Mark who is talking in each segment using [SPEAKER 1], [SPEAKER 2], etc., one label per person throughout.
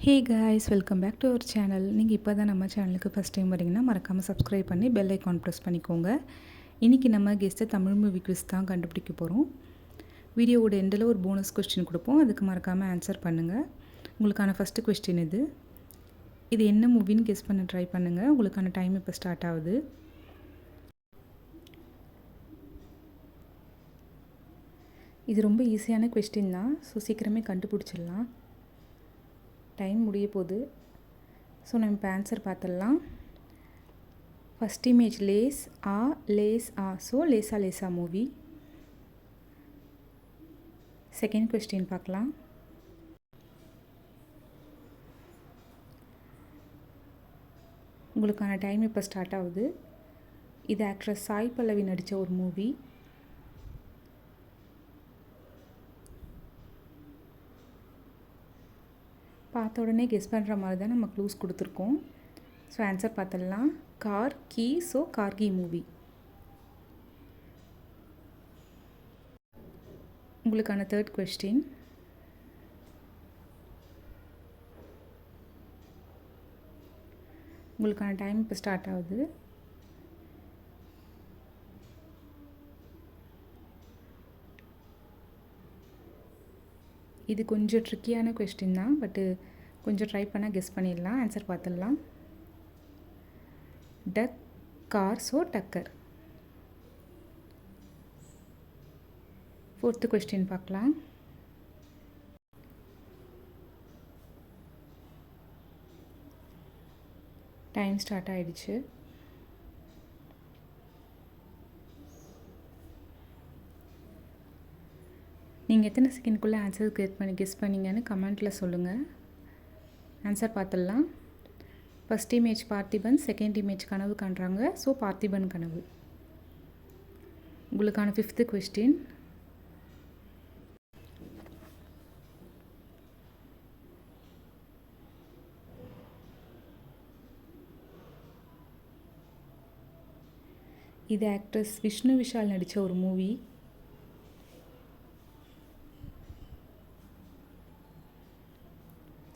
[SPEAKER 1] Hey guys, welcome back to our channel. நீங்கள் இப்போ தான் நம்ம சேனலுக்கு ஃபஸ்ட் டைம் வரீங்கன்னா மறக்காமல் சப்ஸ்கிரைப் பண்ணி பெல் ஐக்கான் ப்ரெஸ் பண்ணிக்கோங்க. இன்றைக்கி நம்ம கெஸ்ட்டை தமிழ் மூவி குவிஸ் தான் கண்டுபிடிக்க போகிறோம். வீடியோவோட எண்டில் ஒரு போனஸ் கொஸ்டின் கொடுப்போம், அதுக்கு மறக்காமல் ஆன்சர் பண்ணுங்கள். உங்களுக்கான ஃபஸ்ட்டு கொஸ்டின் இது என்ன மூவின்னு கெஸ் பண்ண ட்ரை பண்ணுங்கள். உங்களுக்கான டைம் இப்போ ஸ்டார்ட் ஆகுது. இது ரொம்ப ஈஸியான கொஸ்டின் தான், ஸோ சீக்கிரமே கண்டுபிடிச்சிடலாம். டைம் முடிய போகுது. ஸோ நம்ம இப்போ ஆன்சர் பார்த்துடலாம். ஃபஸ்ட் இமேஜ் லேஸ் ஆ, ஸோ லேசா லேசா மூவி. செகண்ட் கொஸ்டின் பார்க்கலாம். உங்களுக்கான டைம் இப்போ ஸ்டார்ட் ஆகுது. இது ஆக்ட்ரஸ் சாய் பல்லவி நடித்த ஒரு மூவி. பார்த்த உடனே கெஸ் பண்ணுற மாதிரி தான் நம்ம க்ளூஸ் கொடுத்துருக்கோம். ஸோ ஆன்சர் பார்த்துடலாம். Car key, so Gargi movie. உங்களுக்கான தேர்ட் கொஸ்டின். உங்களுக்கான டைம் இப்போ ஸ்டார்ட் ஆகுது. இது கொஞ்சம் ட்ரிக்கியான கொஸ்டின் தான், பட்டு கொஞ்சம் ட்ரை பண்ணால் கெஸ் பண்ணிடலாம். ஆன்சர் பார்த்துடலாம். டக் கார், ஸோ டக்கர். ஃபோர்த்து கொஸ்டின் பார்க்கலாம். டைம் ஸ்டார்ட் ஆகிடுச்சு. நீங்கள் எத்தனை செகண்ட்குள்ளே ஆன்சர் கெஸ் பண்ணீங்கன்னு கமெண்ட்டில் சொல்லுங்கள். ஆன்சர் பார்த்துடலாம். First image Parthiban, second image கனவு காண்றாங்க, ஸோ பார்த்திபன் கனவு. உங்களுக்கான ஃபிஃப்த்து கொஸ்டின். இது ஆக்ட்ரஸ் விஷ்ணு விஷால் நடித்த ஒரு movie.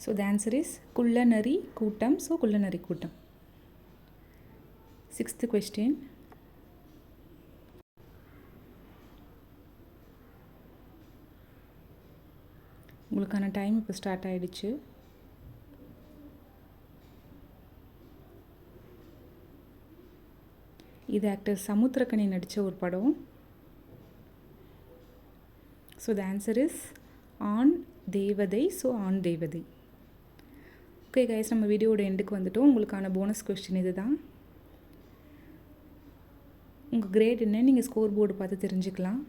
[SPEAKER 1] So the answer is Kullanari Koottam, so Kullanari Koottam. Sixth question. உங்களுக்கான டைம் இப்போ ஸ்டார்ட் ஆகிடுச்சு. இது ஆக்டர் சமுத்திரக்கனி நடித்த ஒரு படம். ஸோ த ஆன்சர் இஸ் ஆண் தேவதை, ஸோ ஆண் தேவதை. ஓகே கைஸ், நம்ம வீடியோட எண்டுக்கு வந்துட்டோம். உங்களுக்கான போனஸ் கொஸ்டின் இது தான். உங்கள் கிரேட் என்ன நீங்கள் ஸ்கோர் போர்டு பார்த்து தெரிஞ்சுக்கலாம்.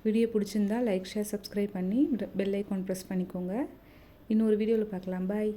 [SPEAKER 1] வீடியோ பிடிச்சிருந்தா லைக், ஷேர், சப்ஸ்கிரைப் பண்ணி பெல் ஐக்கான் ப்ரெஸ் பண்ணிக்கோங்க. இன்னொரு வீடியோவில் பார்க்கலாம். பாய்.